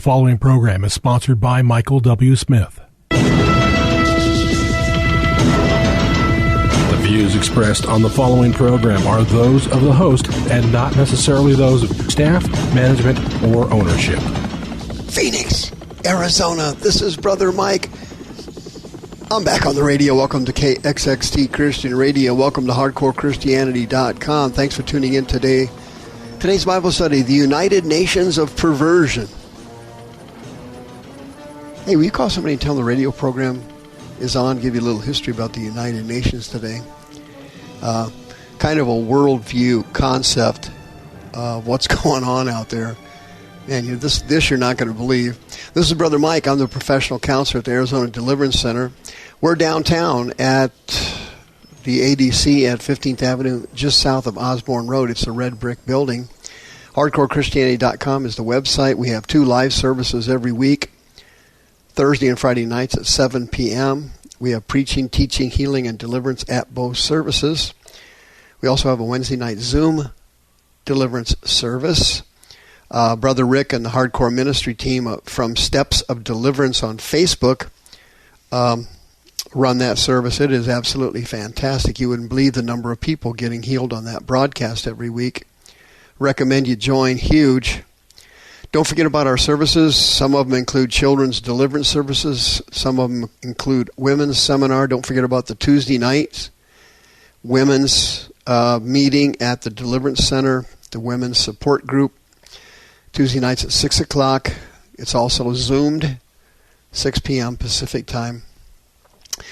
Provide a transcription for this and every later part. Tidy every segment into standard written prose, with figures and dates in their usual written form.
following program is sponsored by Michael W. Smith. The views expressed on the following program are those of the host and not necessarily those of staff, management, or ownership. Phoenix, Arizona, this is Brother Mike. I'm back on the radio. Welcome to KXXT Christian Radio. Welcome to HardcoreChristianity.com. Thanks for tuning in today. Today's Bible study, the United Nations of Perversion. Hey, will you call somebody and tell them the radio program is on? Give you a little history about the United Nations today. Kind of a worldview concept of what's going on out there. Man, this you're not going to believe. This is Brother Mike. I'm the professional counselor at the Arizona Deliverance Center. We're downtown at the ADC at 15th Avenue, just south of Osborne Road. It's a red brick building. HardcoreChristianity.com is the website. We have 2 live services every week, Thursday and Friday nights at 7 p.m. We have preaching, teaching, healing, and deliverance at both services. We also have a Wednesday night Zoom deliverance service. Brother Rick and the Hardcore Ministry team from Steps of Deliverance on Facebook run that service. It is absolutely fantastic. You wouldn't believe the number of people getting healed on that broadcast every week. Recommend you join. Huge. Don't forget about our services. Some of them include children's deliverance services. Some of them include women's seminar. Don't forget about the Tuesday nights women's meeting at the Deliverance Center, the women's support group. Tuesday nights at 6 o'clock. It's also Zoomed, 6 p.m. Pacific time.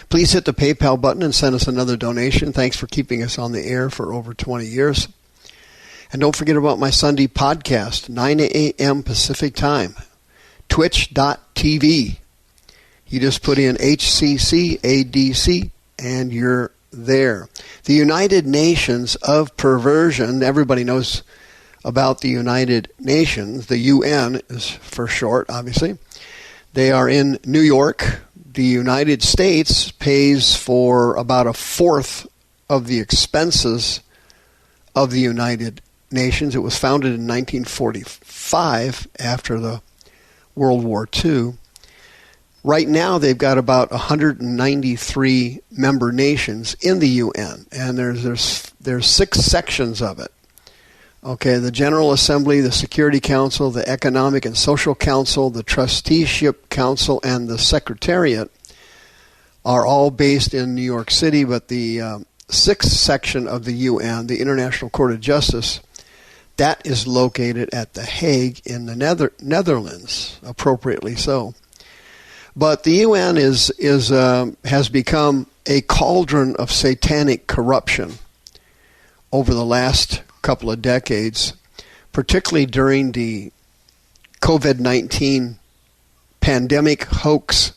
Please hit the PayPal button and send us another donation. Thanks for keeping us on the air for over 20 years. And don't forget about my Sunday podcast, 9 a.m. Pacific time, twitch.tv. You just put in HCCADC and you're there. The United Nations of Perversion, everybody knows about the United Nations. The UN is for short, obviously. They are in New York. The United States pays for about a fourth of the expenses of the United Nations. It was founded in 1945 after the World War II. Right now, they've got about 193 member nations in the UN, and there's 6 sections of it. Okay, the General Assembly, the Security Council, the Economic and Social Council, the Trusteeship Council, and the Secretariat are all based in New York City, but the 6th section of the UN, the International Court of Justice, that is located at The Hague in the Netherlands, appropriately so. But the UN has become a cauldron of satanic corruption over the last couple of decades, particularly during the COVID-19 pandemic hoax,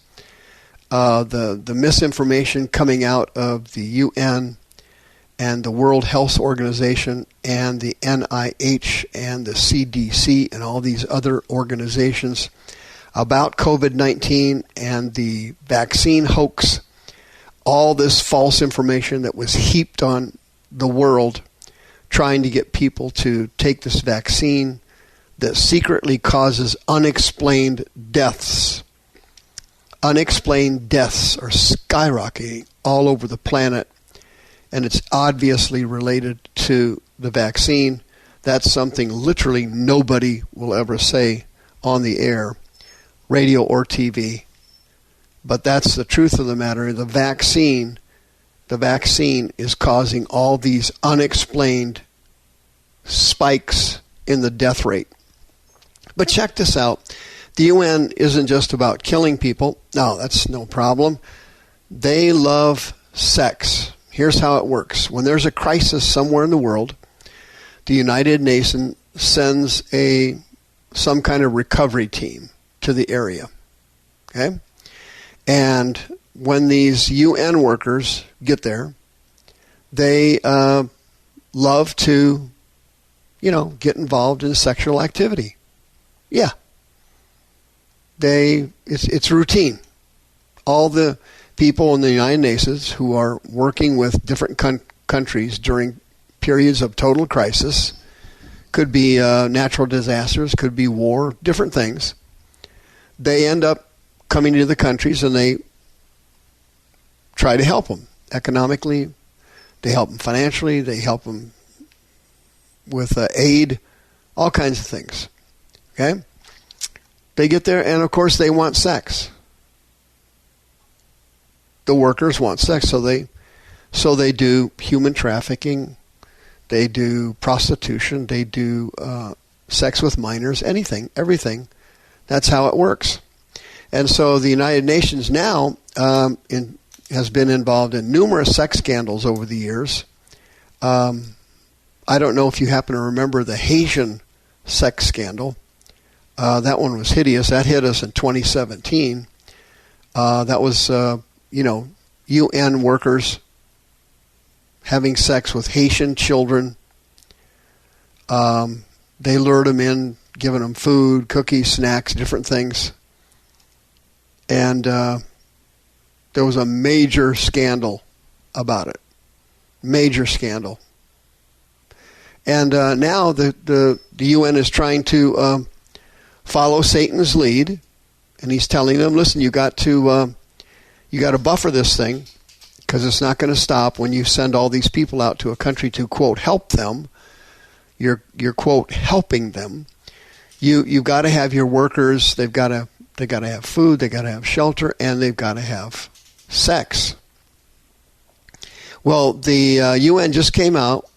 the misinformation coming out of the UN and the World Health Organization and the NIH and the CDC and all these other organizations about COVID-19 and the vaccine hoax, all this false information that was heaped on the world trying to get people to take this vaccine that secretly causes unexplained deaths. Unexplained deaths are skyrocketing all over the planet, and it's obviously related to the vaccine. That's something literally nobody will ever say on the air, radio or TV. But that's the truth of the matter. The vaccine is causing all these unexplained spikes in the death rate. But check this out. The UN isn't just about killing people. No, that's no problem. They love sex. Here's how it works. When there's a crisis somewhere in the world, the United Nations sends some kind of recovery team to the area. Okay? And when these UN workers get there, they love to, get involved in sexual activity. Yeah. It's routine. All the people in the United Nations who are working with different countries during periods of total crisis, could be natural disasters, could be war, different things, they end up coming to the countries and they try to help them economically. They help them financially. They help them with aid, all kinds of things. Okay? They get there, and of course they want sex. The workers want sex, so they do human trafficking. They do prostitution. They do sex with minors, anything, everything. That's how it works. And so the United Nations now has been involved in numerous sex scandals over the years. I don't know if you happen to remember the Haitian sex scandal. That one was hideous. That hit us in 2017. That was, UN workers having sex with Haitian children. They lured them in, giving them food, cookies, snacks, different things. And there was a major scandal about it. Major scandal. And now the UN is trying to follow Satan's lead, and he's telling them, listen, you got to buffer this thing, because it's not going to stop when you send all these people out to a country to, quote, help them. You're quote, helping them. You've got to have your workers, they got to have food, they got to have shelter, and they've got to have sex. Well, the UN just came out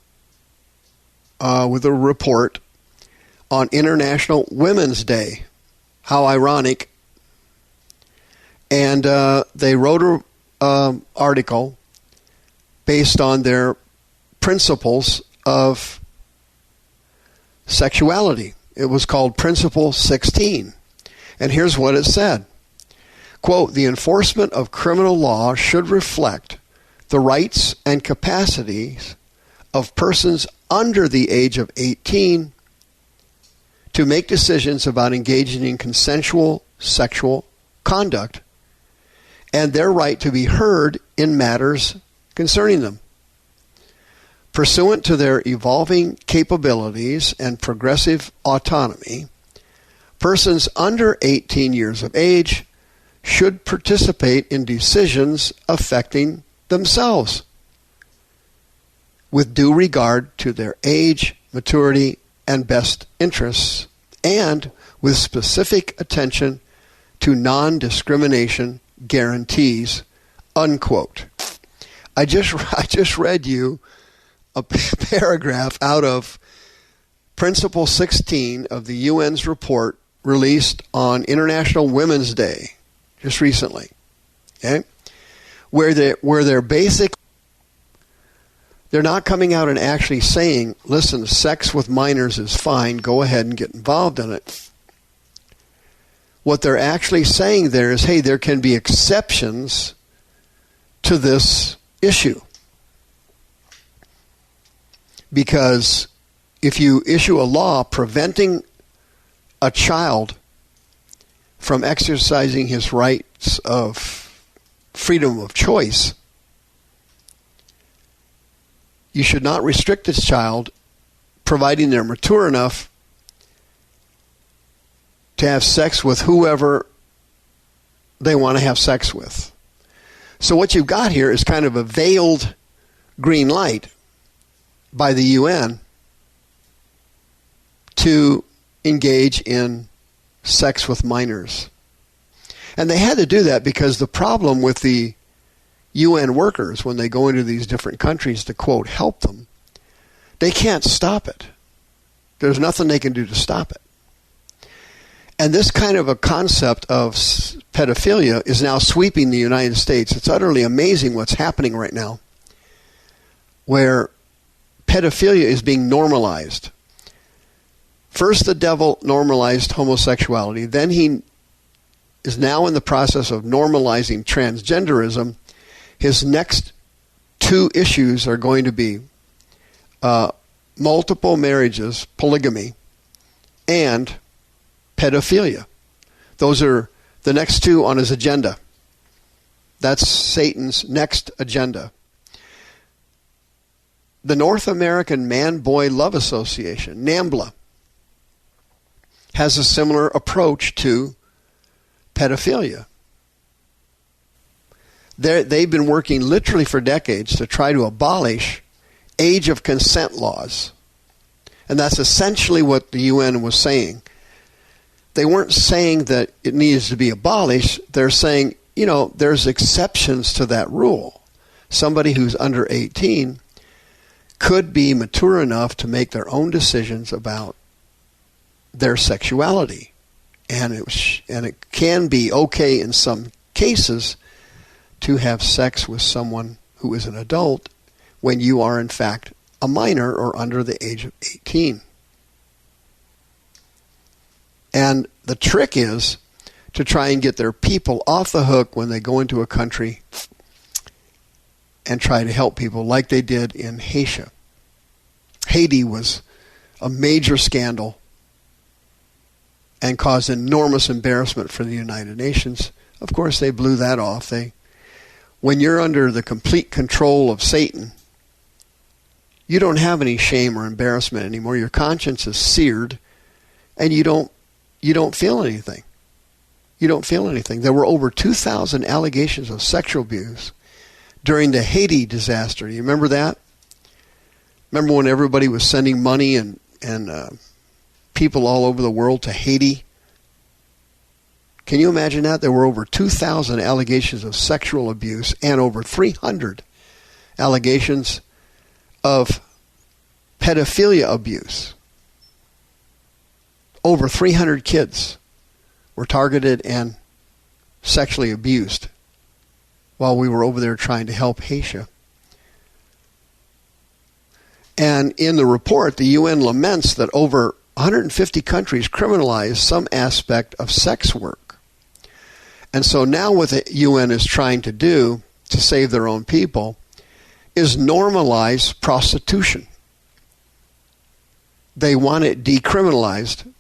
with a report on International Women's Day. How ironic. And they wrote an article based on their principles of sexuality. It was called Principle 16. And here's what it said. Quote, the enforcement of criminal law should reflect the rights and capacities of persons under the age of 18 to make decisions about engaging in consensual sexual conduct and their right to be heard in matters concerning them. Pursuant to their evolving capabilities and progressive autonomy, persons under 18 years of age should participate in decisions affecting themselves with due regard to their age, maturity, and best interests, and with specific attention to non-discrimination guarantees, unquote. I just read you a paragraph out of Principle 16 of the UN's report released on International Women's Day just recently, okay? Where they're not coming out and actually saying, listen, sex with minors is fine, go ahead and get involved in it. What they're actually saying there is, hey, there can be exceptions to this issue. Because if you issue a law preventing a child from exercising his rights of freedom of choice, you should not restrict this child, providing they're mature enough to have sex with whoever they want to have sex with. So what you've got here is kind of a veiled green light by the UN to engage in sex with minors. And they had to do that because the problem with the UN workers, when they go into these different countries to, quote, help them, they can't stop it. There's nothing they can do to stop it. And this kind of a concept of pedophilia is now sweeping the United States. It's utterly amazing what's happening right now, where pedophilia is being normalized. First, the devil normalized homosexuality. Then he is now in the process of normalizing transgenderism. His next two issues are going to be multiple marriages, polygamy, and pedophilia. Those are the next two on his agenda. That's Satan's next agenda. The North American Man-Boy Love Association, NAMBLA, has a similar approach to pedophilia. They've been working literally for decades to try to abolish age of consent laws. And that's essentially what the UN was saying. They weren't saying that it needs to be abolished. They're saying, there's exceptions to that rule. Somebody who's under 18 could be mature enough to make their own decisions about their sexuality. And it can be okay in some cases to have sex with someone who is an adult when you are in fact a minor or under the age of 18. And the trick is to try and get their people off the hook when they go into a country and try to help people like they did in Haiti. Haiti was a major scandal and caused enormous embarrassment for the United Nations. Of course, they blew that off. When you're under the complete control of Satan, you don't have any shame or embarrassment anymore. Your conscience is seared, and you don't feel anything. You don't feel anything. There were over 2,000 allegations of sexual abuse during the Haiti disaster. You remember that? Remember when everybody was sending money and people all over the world to Haiti? Can you imagine that? There were over 2,000 allegations of sexual abuse and over 300 allegations of pedophilia abuse. Over 300 kids were targeted and sexually abused while we were over there trying to help Haiti. And in the report, the UN laments that over 150 countries criminalize some aspect of sex work. And so now what the UN is trying to do to save their own people is normalize prostitution. They want it decriminalized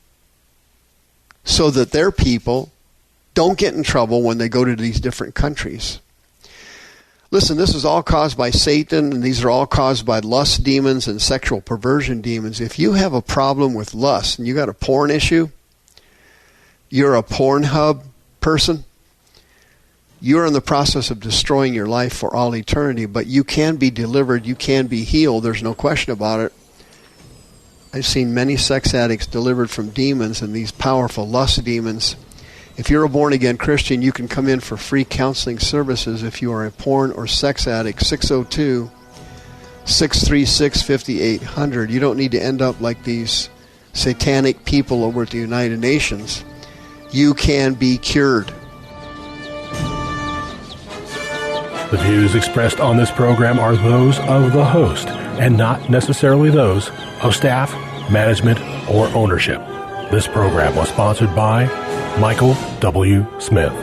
so that their people don't get in trouble when they go to these different countries. Listen, this is all caused by Satan, and these are all caused by lust demons and sexual perversion demons. If you have a problem with lust and you got a porn issue, you're a Pornhub person, you're in the process of destroying your life for all eternity, but you can be delivered, you can be healed, there's no question about it. I've seen many sex addicts delivered from demons and these powerful lust demons. If you're a born-again Christian, you can come in for free counseling services if you are a porn or sex addict. 602-636-5800. You don't need to end up like these satanic people over at the United Nations. You can be cured. The views expressed on this program are those of the host and not necessarily those of staff, management, or ownership. This program was sponsored by Michael W. Smith.